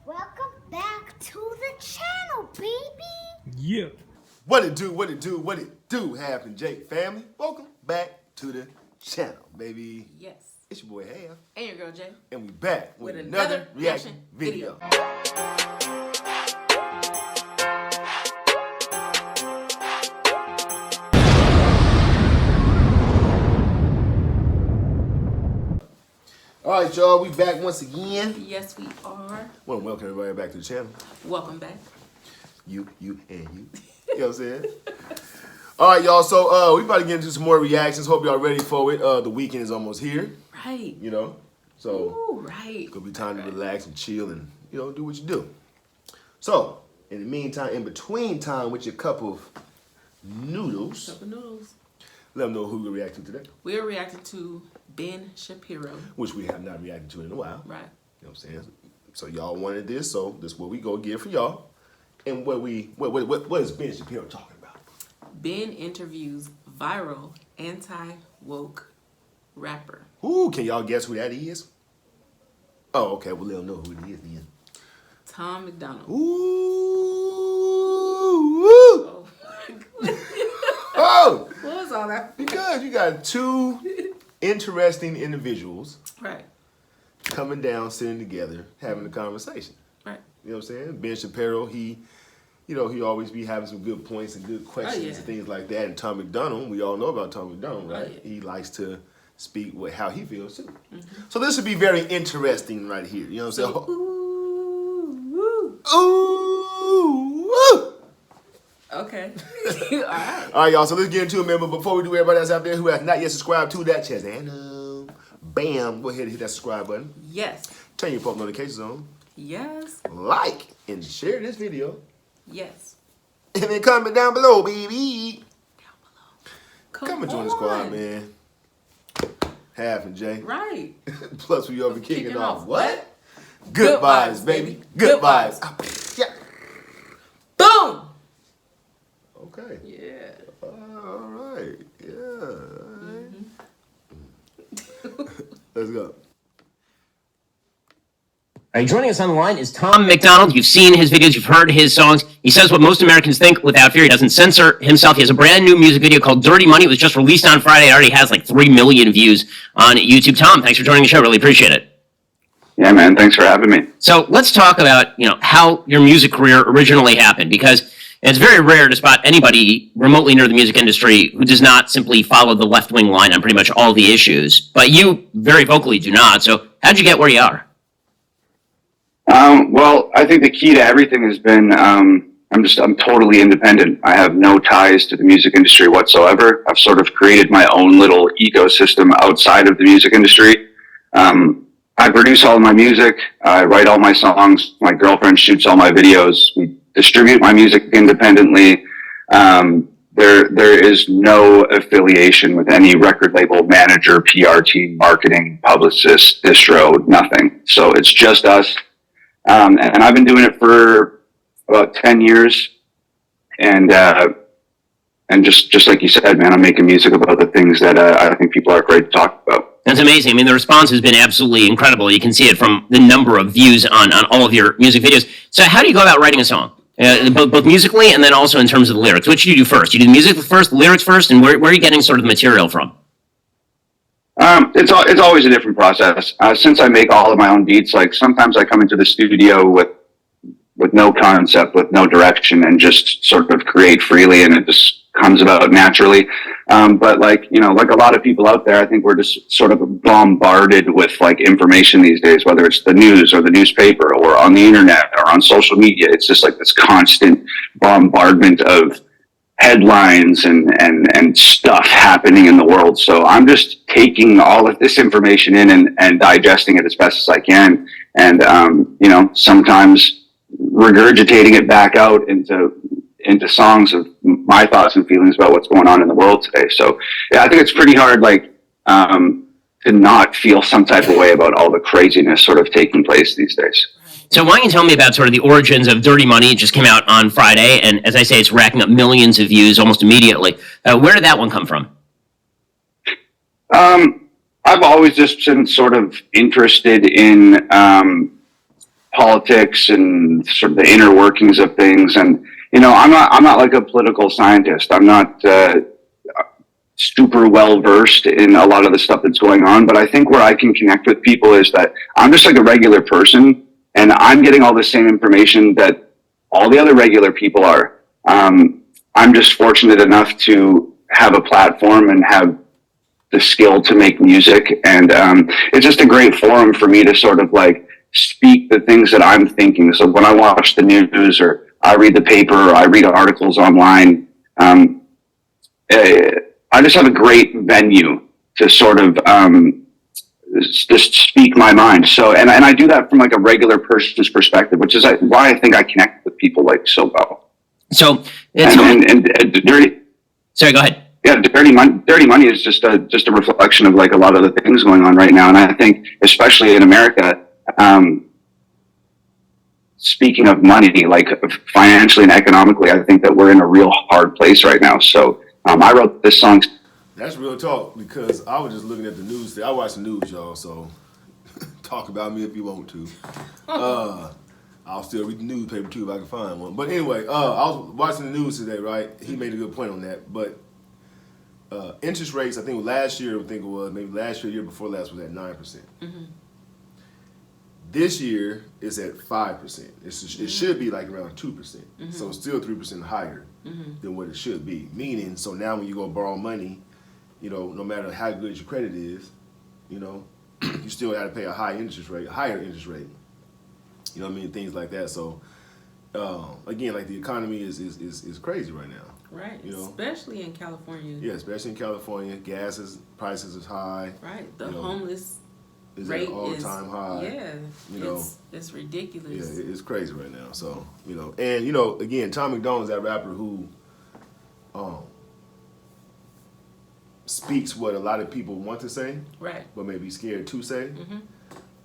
Welcome back to the channel, baby. Yeah. What it do, Half Jake family. Welcome back to the channel, baby. Yes. It's your boy Half. And your girl Jay. And we back with another reaction video. All right, y'all, we back once again. Yes, we are. Well, welcome everybody back to the channel. Welcome back. You, and you. You know what I'm saying? All right, y'all, so we about to get into some more reactions. Hope y'all ready for it. The weekend is almost here. Right. You know? So, ooh, right. It's going to be time to relax and chill and, do what you do. So, in the meantime, in between time with your cup of noodles. Let them know who we're reacting to today. We are reacting to Ben Shapiro. Which we have not reacted to in a while. Right. You know what I'm saying? So y'all wanted this, so this is what we go get for y'all. And what is Ben Shapiro talking about? Ben interviews viral anti-woke rapper. Ooh, can y'all guess who that is? Oh, okay, well let them know who it is then. Tom Macdonald. Ooh! Oh my goodness. Oh! What was all that? Because you got two interesting individuals right coming down, sitting together, having a conversation. Right. You know what I'm saying? Ben Shapiro, he always be having some good points and good questions and things like that. And Tom Macdonald, we all know about Tom Macdonald, right? Oh, yeah. He likes to speak with how he feels too. So this would be very interesting right here. You know what I'm saying? Ooh, woo. Okay. All right. All right, y'all. So let's get into it, man. But before we do, everybody that's out there who has not yet subscribed to that channel, bam, go ahead and hit that subscribe button. Yes. Turn your post notifications on. Yes. Like and share this video. Yes. And then comment down below, baby. Down below. Come and join the squad, man. Half and Jay. Right. Plus we over kicking off. What? Good Good vibes, baby. Good vibes. Yeah. Boom. Okay. Yeah. All right. Yeah. All right. Let's go. All right, joining us on the line is Tom Macdonald. You've seen his videos, you've heard his songs. He says what most Americans think without fear. He doesn't censor himself. He has a brand new music video called Dirty Money. It was just released on Friday. It already has like 3 million views on YouTube. Tom, thanks for joining the show. Really appreciate it. Yeah, man. Thanks for having me. So let's talk about, how your music career originally happened, because it's very rare to spot anybody remotely near the music industry who does not simply follow the left-wing line on pretty much all the issues. But you very vocally do not. So how'd you get where you are? Well, I think the key to everything has been I'm totally independent. I have no ties to the music industry whatsoever. I've sort of created my own little ecosystem outside of the music industry. I produce all of my music. I write all my songs. My girlfriend shoots all my videos. We distribute my music independently. There is no affiliation with any record label, manager, PR team, marketing, publicist, distro, nothing. So it's just us. And I've been doing it for about 10 years. And just like you said, man, I'm making music about the things that I think people are afraid to talk about. That's amazing. I mean, the response has been absolutely incredible. You can see it from the number of views on all of your music videos. So how do you go about writing a song? Both musically and then also in terms of the lyrics. Which do you do first? You do the music first, the lyrics first, and where are you getting sort of the material from? It's always a different process. Since I make all of my own beats, like sometimes I come into the studio with no concept, with no direction, and just sort of create freely, and it just comes about naturally. But like a lot of people out there, I think we're just sort of bombarded with like information these days, whether it's the news or the newspaper or on the internet or on social media. It's just like this constant bombardment of headlines and stuff happening in the world. So I'm just taking all of this information in and digesting it as best as I can. And, sometimes regurgitating it back out into songs of my thoughts and feelings about what's going on in the world today. So yeah, I think it's pretty hard, to not feel some type of way about all the craziness sort of taking place these days. So why don't you tell me about sort of the origins of Dirty Money? It just came out on Friday, and as I say, it's racking up millions of views almost immediately. Where did that one come from? I've always just been sort of interested in politics and sort of the inner workings of things. And, you know, I'm not like a political scientist. I'm not, super well versed in a lot of the stuff that's going on, but I think where I can connect with people is that I'm just like a regular person and I'm getting all the same information that all the other regular people are. I'm just fortunate enough to have a platform and have the skill to make music. And it's just a great forum for me to sort of like speak the things that I'm thinking. So when I watch the news or I read the paper or I read articles online, I just have a great venue to sort of just speak my mind. So, and I do that from like a regular person's perspective, which is why I think I connect with people like so well. So, And dirty. Sorry, go ahead. Yeah, dirty money is just a reflection of like a lot of the things going on right now. And I think, especially in America, speaking of money, like financially and economically, I think that we're in a real hard place right now. So, I wrote this song. That's real talk because I was just looking at the news. I watch the news, y'all, so talk about me if you want to. I'll still read the newspaper too if I can find one. But anyway, I was watching the news today, right? He made a good point on that. But interest rates, I think last year, maybe last year, year before last was at 9%. Mm-hmm. This year it's at 5%. It should be like around 2%. Mm-hmm. So it's still 3% higher than what it should be. Meaning, so now when you go borrow money, you know, no matter how good your credit is, you know, you still got to pay a higher interest rate. You know what I mean? Things like that. So again, like the economy is crazy right now. Right. You know? Especially in California. Yeah, especially in California, prices is high. Right. The is homeless at rate an all-time high. Yeah. You know, it's ridiculous. Yeah, it's crazy right now. So, you know, and you know, again, Tom Macdonald is that rapper who speaks what a lot of people want to say, right, but may be scared to say. Mm-hmm.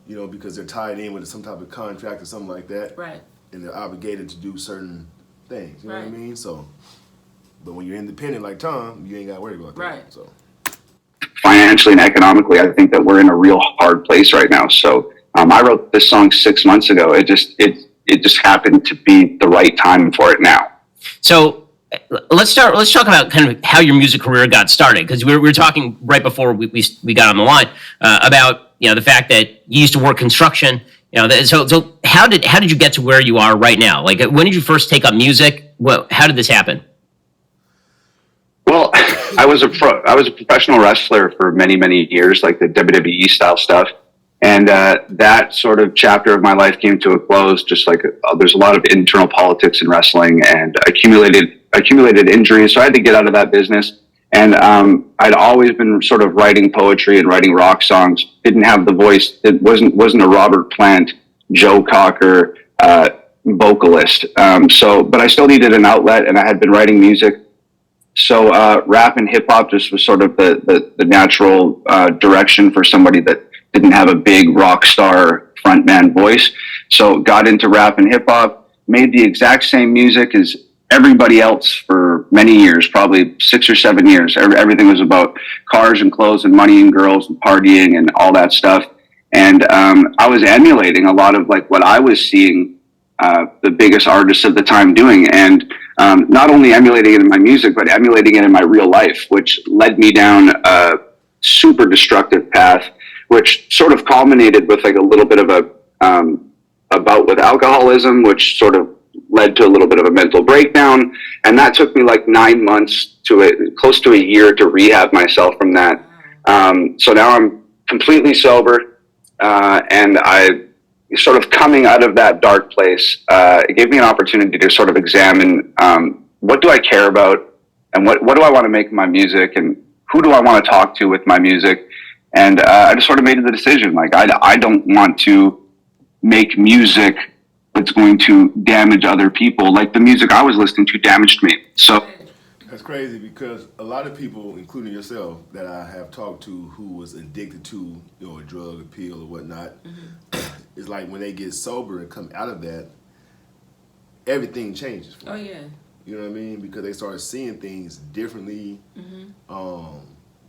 You know, because they're tied in with some type of contract or something like that. Right. And they're obligated to do certain things. You know what I mean? So, but when you're independent like Tom, you ain't got to worry about that. Right. So. Financially and economically, I think that we're in a real hard place right now. So I wrote this song 6 months ago. It just happened to be the right time for it now. So let's talk about kind of how your music career got started, because we were talking right before we got on the line about, you know, the fact that you used to work construction. You know, so how did you get to where you are right now? Like, when did you first take up music? How did this happen? Well, I was a professional wrestler for many years, like the WWE style stuff. And that sort of chapter of my life came to a close. Just like there's a lot of internal politics in wrestling and accumulated injuries. So I had to get out of that business. And I'd always been sort of writing poetry and writing rock songs. Didn't have the voice. It wasn't a Robert Plant, Joe Cocker vocalist. But I still needed an outlet, and I had been writing music. So rap and hip hop just was sort of the natural direction for somebody that didn't have a big rock star frontman voice. So got into rap and hip hop, made the exact same music as everybody else for many years, probably 6 or 7 years. Everything was about cars and clothes and money and girls and partying and all that stuff. And I was emulating a lot of like what I was seeing the biggest artists of the time doing. And not only emulating it in my music, but emulating it in my real life, which led me down a super destructive path, which sort of culminated with like a little bit of a bout with alcoholism, which sort of led to a little bit of a mental breakdown. And that took me like 9 months to close to a year to rehab myself from that. So now I'm completely sober, and I sort of coming out of that dark place, it gave me an opportunity to sort of examine what do I care about and what do I want to make in my music and who do I want to talk to with my music. And I just sort of made the decision, like I don't want to make music that's going to damage other people like the music I was listening to damaged me. So that's crazy because a lot of people, including yourself, that I have talked to who was addicted to, you know, a drug, a pill, or whatnot, it's like when they get sober and come out of that, everything changes for them. Oh yeah. You know what I mean? Because they start seeing things differently.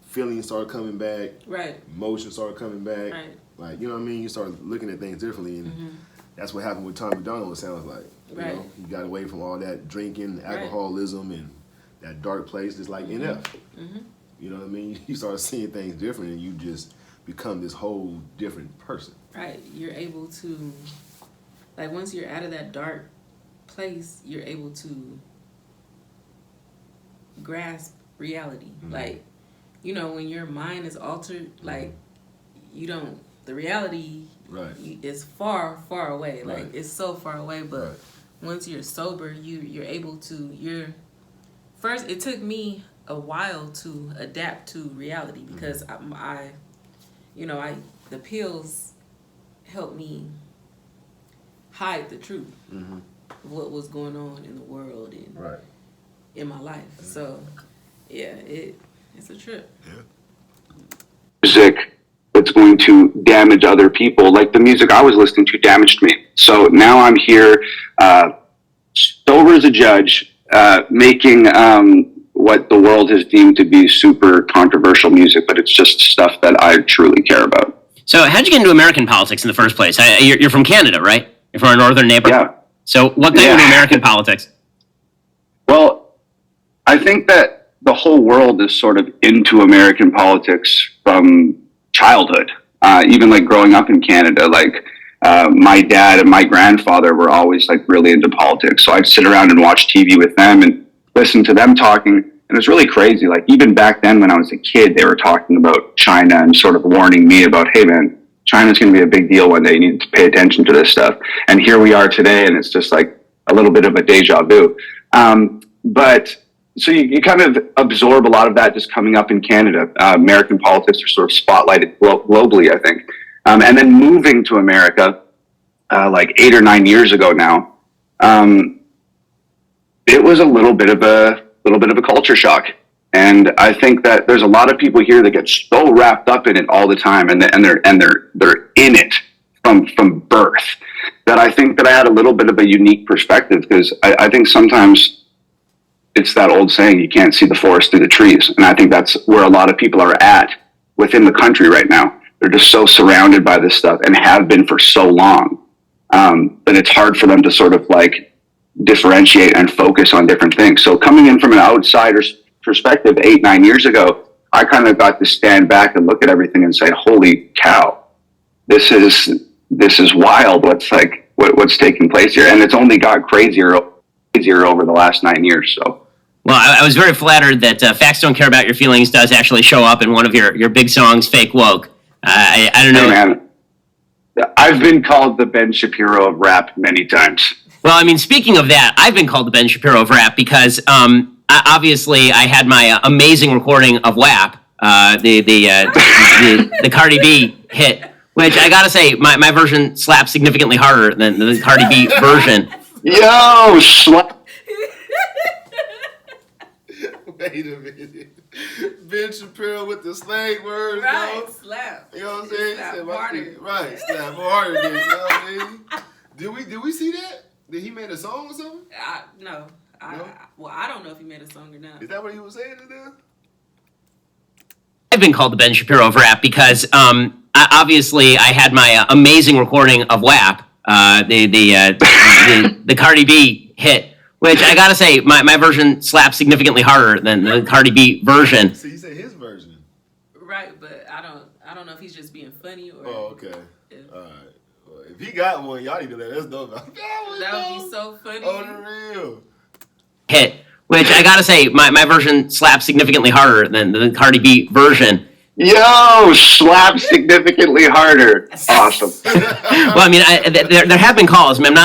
Feelings start coming back. Right. Emotions start coming back. Right. Like, you know what I mean? You start looking at things differently. And that's what happened with Tom McDonald. It sounds like, you Right. know, he got away from all that drinking, alcoholism, and that dark place, just like NF. You know what I mean? You start seeing things different, and you just become this whole different person. Right. You're able to, like, once you're out of that dark place, you're able to grasp reality. Like, you know, when your mind is altered, like, you don't, the reality is far, far away. Like, it's so far away, but once you're sober, you're able to, first, it took me a while to adapt to reality because the pills helped me hide the truth of what was going on in the world and in my life. So, yeah, it's a trip. Music that's going to damage other people, like the music I was listening to damaged me. So now I'm here, sober as a judge, making what the world has deemed to be super controversial music, but it's just stuff that I truly care about. So how'd you get into American politics in the first place? You're from Canada, right? You're from our northern neighbor? Yeah. So what got you into American politics? Well, I think that the whole world is sort of into American politics from childhood. Even like growing up in Canada, like my dad and my grandfather were always like really into politics. So I'd sit around and watch TV with them and listen to them talking. And it was really crazy. Like even back then when I was a kid, they were talking about China and sort of warning me about, hey man, China's going to be a big deal one day. You need to pay attention to this stuff. And here we are today. And it's just like a little bit of a deja vu. But so you kind of absorb a lot of that just coming up in Canada. American politics are sort of spotlighted globally, I think. And then moving to America, like 8 or 9 years ago now, it was a little bit of a culture shock. And I think that there's a lot of people here that get so wrapped up in it all the time, and they're in it from birth, that I think that I had a little bit of a unique perspective, because I think sometimes it's that old saying, you can't see the forest through the trees. And I think that's where a lot of people are at within the country right now. They're just so surrounded by this stuff and have been for so long, that it's hard for them to sort of like differentiate and focus on different things. So coming in from an outsider's perspective 8, 9 years ago, I kind of got to stand back and look at everything and say, holy cow, this is wild. What's taking place here? And it's only got crazier over the last 9 years. So. Well, I was very flattered that Facts Don't Care About Your Feelings does actually show up in one of your big songs, Fake Woke. I don't know. Hey, man. I've been called the Ben Shapiro of rap many times. Well, I mean, speaking of that, I've been called the Ben Shapiro of rap because obviously I had my amazing recording of WAP, the Cardi B hit, which I gotta say, my version slaps significantly harder than the Cardi B version. Yo, Wait a minute. Ben Shapiro with the slang words, Right, though. slap. You know what I'm saying? Slap Said, harder. right, slap harder. You know what I mean? Did we see that? Did he made a song or something? No. I don't know if he made a song or not. Is that what he was saying to them? I've been called the Ben Shapiro of rap because obviously I had my amazing recording of WAP, the Cardi B hit, which I gotta say, my version slaps significantly harder than the Cardi B version. So you said his version. Right, but I don't know if he's just being funny or. Oh, okay. All right. Well, if he got one, y'all need to let us know about that. That would be so funny. On the real. Hit, which I gotta say, my version slaps significantly harder than the Cardi B version. Yo, slap significantly harder. Awesome. Well, I mean, there have been calls. I mean,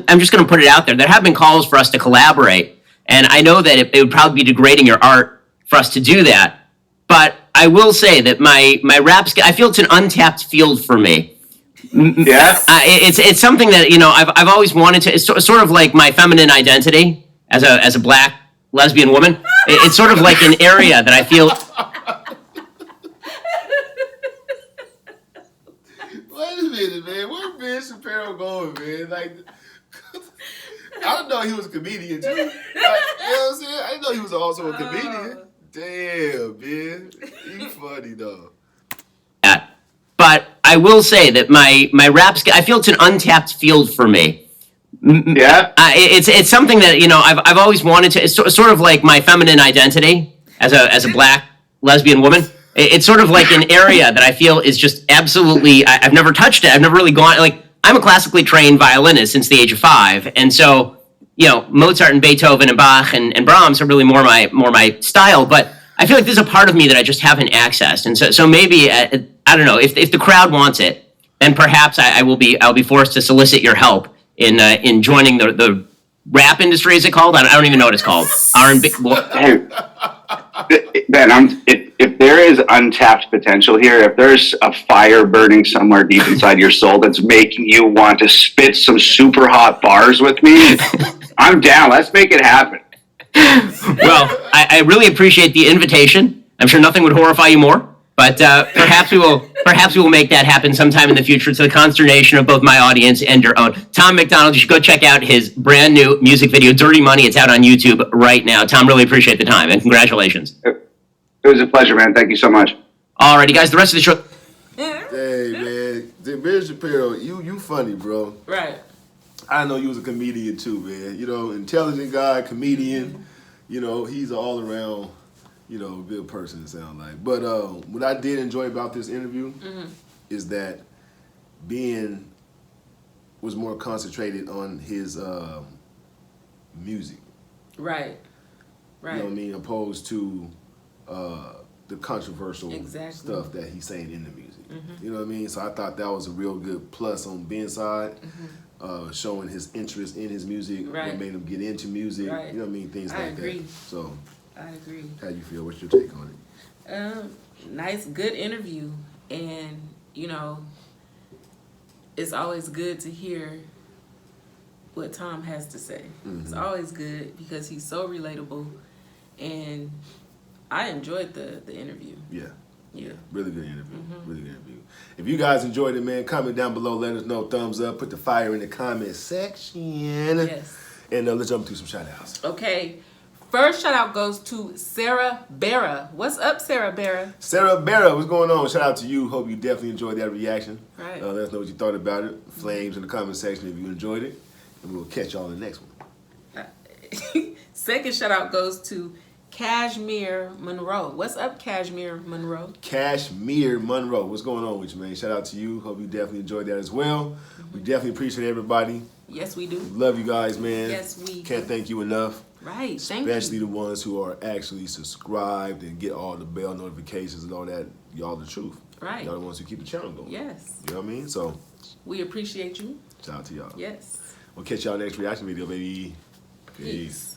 I'm just going to put it out there. There have been calls for us to collaborate, and I know that it would probably be degrading your art for us to do that. But I will say that my rap, I feel it's an untapped field for me. Yeah. It's something that I've always wanted to. It's sort of like my feminine identity as a black lesbian woman. It's sort of like an area that I feel. Wait a minute, man. Where Ben Shapiro going, man? Like, I didn't know he was a comedian too. Like, you know what I'm saying? I didn't know he was also a comedian. Damn, man. You funny though. But I will say that my rap, I feel it's an untapped field for me. Yeah. It's something that, you know, I've always wanted to. It's sort of like my feminine identity as a black lesbian woman. It's sort of like an area that I feel is just absolutely. I've never touched it. I've never really gone. Like, I'm a classically trained violinist since the age of 5, and so, you know, Mozart and Beethoven and Bach and Brahms are really more my style. But I feel like there's a part of me that I just haven't accessed, and so maybe I don't know if the crowd wants it, then perhaps I'll be forced to solicit your help in joining the rap industry. Is it called? I don't even know what it's called. R&B. Hey, Ben, if there is untapped potential here, if there's a fire burning somewhere deep inside your soul that's making you want to spit some super hot bars with me, I'm down. Let's make it happen. Well, I really appreciate the invitation. I'm sure nothing would horrify you more, but perhaps we will make that happen sometime in the future, to the consternation of both my audience and your own. Tom Macdonald, you should go check out his brand new music video, Dirty Money. It's out on YouTube right now. Tom, really appreciate the time, and congratulations. It was a pleasure, man. Thank you so much. Alrighty, guys, the rest of the show. Hey, man. Ben Shapiro, you funny, bro. Right. I know you was a comedian too, man. You know, intelligent guy, comedian. You know, he's an all around, you know, good person, it sounds like. But what I did enjoy about this interview is that Ben was more concentrated on his music. Right. Right. You know what I mean? Opposed to the controversial Exactly. stuff that he's saying in the music. You know what I mean? So I thought that was a real good plus on Ben's side. Showing his interest in his music, Right. what made him get into music, Right. you know what I mean, things I like agree. that. So, I agree. how you feel? What's your take on it? Nice, good interview, and you know, it's always good to hear what Tom has to say. It's always good because he's so relatable, and I enjoyed the interview. Yeah, Yeah. really good interview. Really good interview. If you guys enjoyed it, man, comment down below. Let us know. Thumbs up. Put the fire in the comment section. Yes. And let's jump through some shout outs. Okay. First shout out goes to Sarah Barra. What's up, Sarah Barra? Sarah Barra, what's going on? Shout out to you. Hope you definitely enjoyed that reaction. Right. Let us know what you thought about it. Flames in the comment section if you enjoyed it. And we'll catch y'all in the next one. Second shout out goes to Cashmere Monroe. What's up, Cashmere Monroe? Cashmere Monroe, what's going on with you, man? Shout out to you. Hope you definitely enjoyed that as well. We definitely appreciate everybody. Yes, we do. Love you guys, man. Yes, we Can't do. thank you enough. Right. Thank you. Especially the ones who are actually subscribed and get all the bell notifications and all that. Y'all the truth. Right. Y'all the ones who keep the channel going. Yes. You know what I mean? So, We appreciate you. shout out to y'all. Yes. We'll catch y'all next reaction video, baby. Peace.